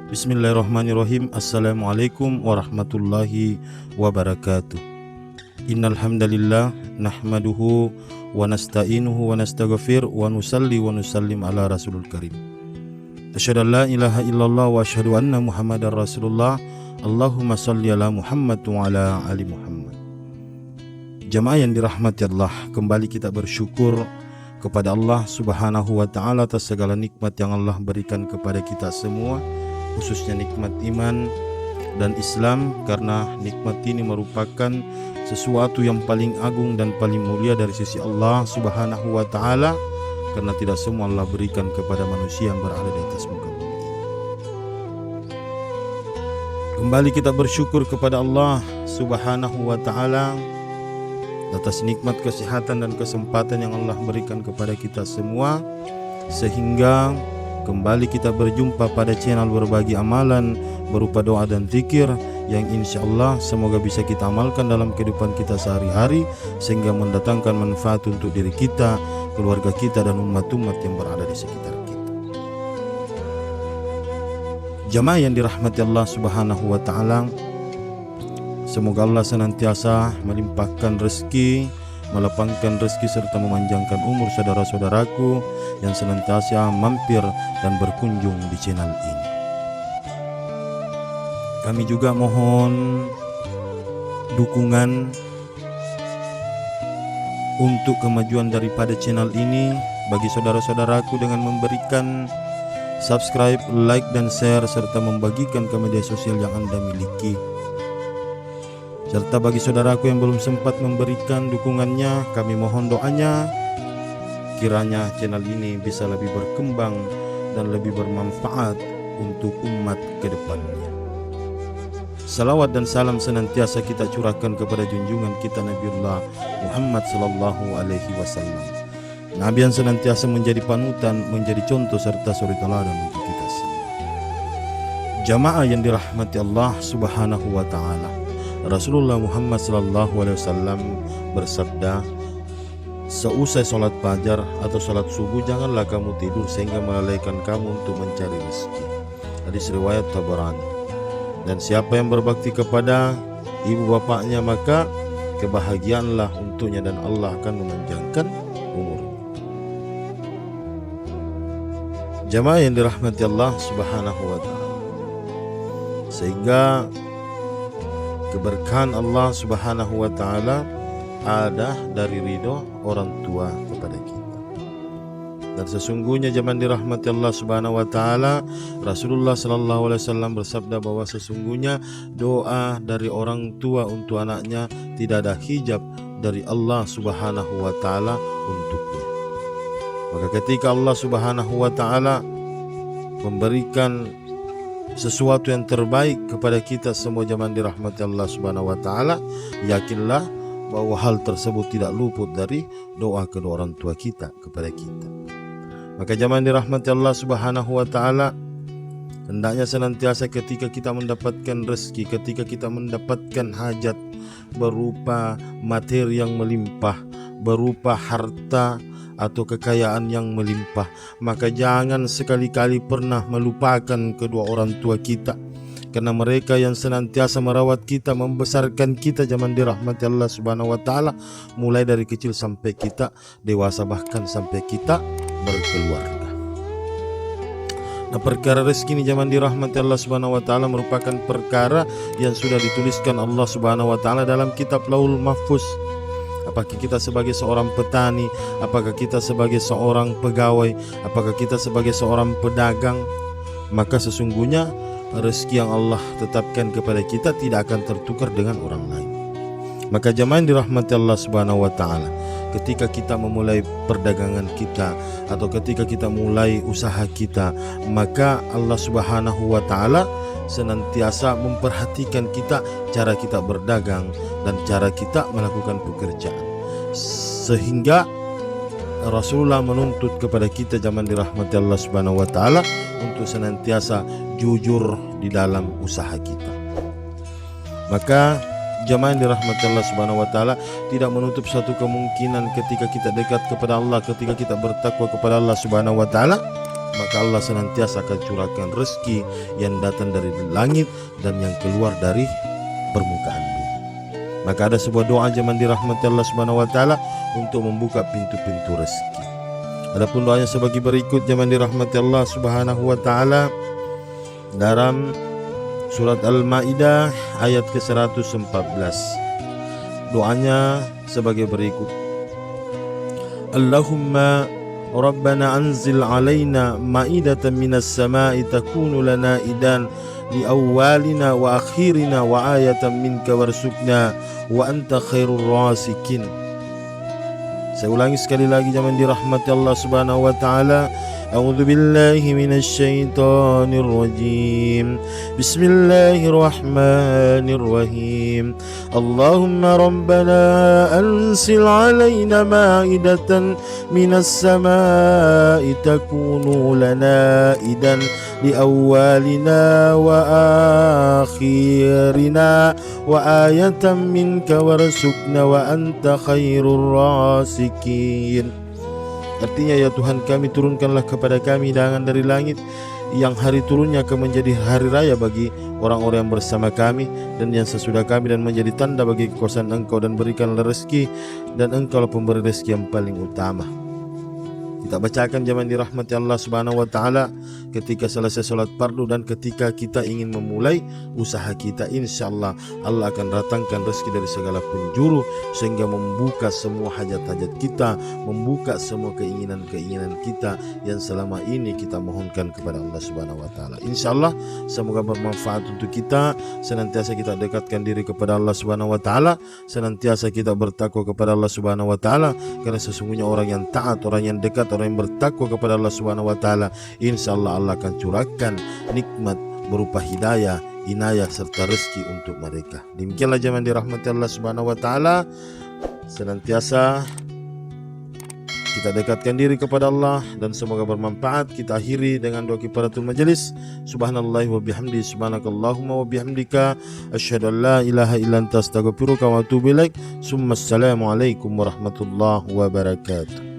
Bismillahirrahmanirrahim. Assalamualaikum warahmatullahi wabarakatuh. Innal hamdalillah nahmaduhu wa nasta'inuhu wa nastaghfir wa nusalli wa nusallim ala rasulul karim. Asyhadu an la ilaha illallah wa asyhadu anna muhammadar rasulullah. Allahumma salli ala Muhammad wa ala ali Muhammad. Jamaah yang dirahmati Allah, kembali kita bersyukur kepada Allah Subhanahu wa taala atas segala nikmat yang Allah berikan kepada kita semua, khususnya nikmat iman dan Islam, karena nikmat ini merupakan sesuatu yang paling agung dan paling mulia dari sisi Allah Subhanahu wa taala, karena tidak semua Allah berikan kepada manusia yang berada di atas muka bumi. Kembali kita bersyukur kepada Allah Subhanahu wa taala atas nikmat kesehatan dan kesempatan yang Allah berikan kepada kita semua, sehingga kembali kita berjumpa pada channel berbagi amalan berupa doa dan zikir yang insya Allah semoga bisa kita amalkan dalam kehidupan kita sehari-hari, sehingga mendatangkan manfaat untuk diri kita, keluarga kita, dan umat-umat yang berada di sekitar kita. Jamaah yang dirahmati Allah Subhanahu wa taala, semoga Allah senantiasa melimpahkan rezeki, melapangkan rezeki serta memanjangkan umur saudara-saudaraku yang senantiasa mampir dan berkunjung di channel ini. Kami juga mohon dukungan untuk kemajuan daripada channel ini bagi saudara-saudaraku dengan memberikan subscribe, like, dan share, serta membagikan ke media sosial yang Anda miliki. Serta bagi saudaraku yang belum sempat memberikan dukungannya, kami mohon doanya kiranya channel ini bisa lebih berkembang dan lebih bermanfaat untuk umat ke depannya. Salawat dan salam senantiasa kita curahkan kepada junjungan kita Nabiullah Muhammad sallallahu alaihi wasallam, Nabi yang senantiasa menjadi panutan, menjadi contoh serta suri teladan untuk kita semua. Jamaah yang dirahmati Allah Subhanahu wa taala, Rasulullah Muhammad sallallahu alaihi wasallam bersabda, seusai sholat fajar atau sholat subuh janganlah kamu tidur sehingga melalaikan kamu untuk mencari rezeki. Hadis riwayat Tabarani. Dan siapa yang berbakti kepada ibu bapaknya maka kebahagiaanlah untuknya dan Allah akan memanjangkan umurnya. Jamaah yang dirahmati Allah Subhanahu wa taala, sehingga keberkahan Allah Subhanahu wa taala ada dari ridho orang tua kepada kita. Dan sesungguhnya zaman dirahmati Allah Subhanahu wa taala, Rasulullah sallallahu alaihi wasallam bersabda bahwa sesungguhnya doa dari orang tua untuk anaknya tidak ada hijab dari Allah Subhanahu wa taala untuknya. Maka ketika Allah Subhanahu wa taala memberikan sesuatu yang terbaik kepada kita semua zaman dirahmati Allah Subhanahu wa taala, yakinlah bahwa hal tersebut tidak luput dari doa kedua orang tua kita kepada kita. Maka zaman dirahmati Allah Subhanahu wa taala, hendaknya senantiasa ketika kita mendapatkan rezeki, ketika kita mendapatkan hajat berupa materi yang melimpah, berupa harta atau kekayaan yang melimpah, maka jangan sekali-kali pernah melupakan kedua orang tua kita, karena mereka yang senantiasa merawat kita, membesarkan kita zaman dirahmati Allah Subhanahu wa taala, mulai dari kecil sampai kita dewasa, bahkan sampai kita berkeluarga. Nah, perkara rezeki ini zaman dirahmati Allah Subhanahu wa taala merupakan perkara yang sudah dituliskan Allah Subhanahu wa taala dalam kitab Lauhul Mahfuz. Apakah kita sebagai seorang petani, apakah kita sebagai seorang pegawai, apakah kita sebagai seorang pedagang, maka sesungguhnya rezeki yang Allah tetapkan kepada kita tidak akan tertukar dengan orang lain. Maka jamaah yang dirahmati Allah Subhanahu wa taala, ketika kita memulai perdagangan kita atau ketika kita mulai usaha kita, maka Allah Subhanahu wa taala senantiasa memperhatikan kita, cara kita berdagang dan cara kita melakukan pekerjaan, sehingga Rasulullah menuntut kepada kita zaman dirahmati Allah Subhanahu wa taala untuk senantiasa jujur di dalam usaha kita. Maka jamaah yang dirahmati Allah Subhanahu wa taala tidak menutup suatu kemungkinan ketika kita dekat kepada Allah, ketika kita bertakwa kepada Allah Subhanahu wa taala, maka Allah senantiasa akan curahkan rezeki yang datang dari langit dan yang keluar dari permukaan bumi. Maka ada sebuah doa zaman dirahmati Allah Subhanahu wa taala untuk membuka pintu-pintu rezeki. Adapun doanya sebagai berikut zaman dirahmati Allah Subhanahu wa taala dalam surat Al-Maidah ayat ke-114. Doanya sebagai berikut. Allahumma Rabbana anzil alaina ma'idatan minas sama'i takunu lana idan li awwalina wa akhirina wa ayatan minka warzuqna wa anta khairur rasikin. Saya ulangi sekali lagi zaman dirahmati Allah Subhanahu wa taala. A'udzu billahi minasy syaithanir rajim. Bismillahirrahmanirrahim. Allahumma rabbana anzil 'alaina ma'idatan minas sama'i takunu lana idan li awwalina wa akhirina wa ayatan minka warzuqna wa anta khairur rasikin. Artinya, ya Tuhan kami, turunkanlah kepada kami hidangan dari langit yang hari turunnya akan menjadi hari raya bagi orang-orang yang bersama kami dan yang sesudah kami, dan menjadi tanda bagi kekuasaan Engkau, dan berikanlah rezeki, dan Engkau lah pemberi rezeki yang paling utama. Kita bacakan zaman dirahmati Allah Subhanahu wa taala ketika selesai sholat fardu dan ketika kita ingin memulai usaha kita. InsyaAllah Allah akan datangkan rezeki dari segala penjuru sehingga membuka semua hajat-hajat kita, membuka semua keinginan-keinginan kita yang selama ini kita mohonkan kepada Allah Subhanahu wa taala. InsyaAllah semoga bermanfaat untuk kita. Senantiasa kita dekatkan diri kepada Allah Subhanahu wa taala, senantiasa kita bertakwa kepada Allah Subhanahu wa taala, karena sesungguhnya orang yang taat, orang yang dekat, orang yang bertakwa kepada Allah Subhanahu wa taala, insyaallah Allah akan curahkan nikmat berupa hidayah, inayah serta rezeki untuk mereka. Demikianlah zaman dirahmati Allah Subhanahu wa taala. Senantiasa kita dekatkan diri kepada Allah dan semoga bermanfaat. Kita akhiri dengan doa kifaratul majelis. Subhanallahi wa bihamdi, subhanakallahumma wa bihamdika, asyhadu an la ilaha illa anta astaghfiruka wa atubu ilaik. Assalamualaikum warahmatullahi wabarakatuh.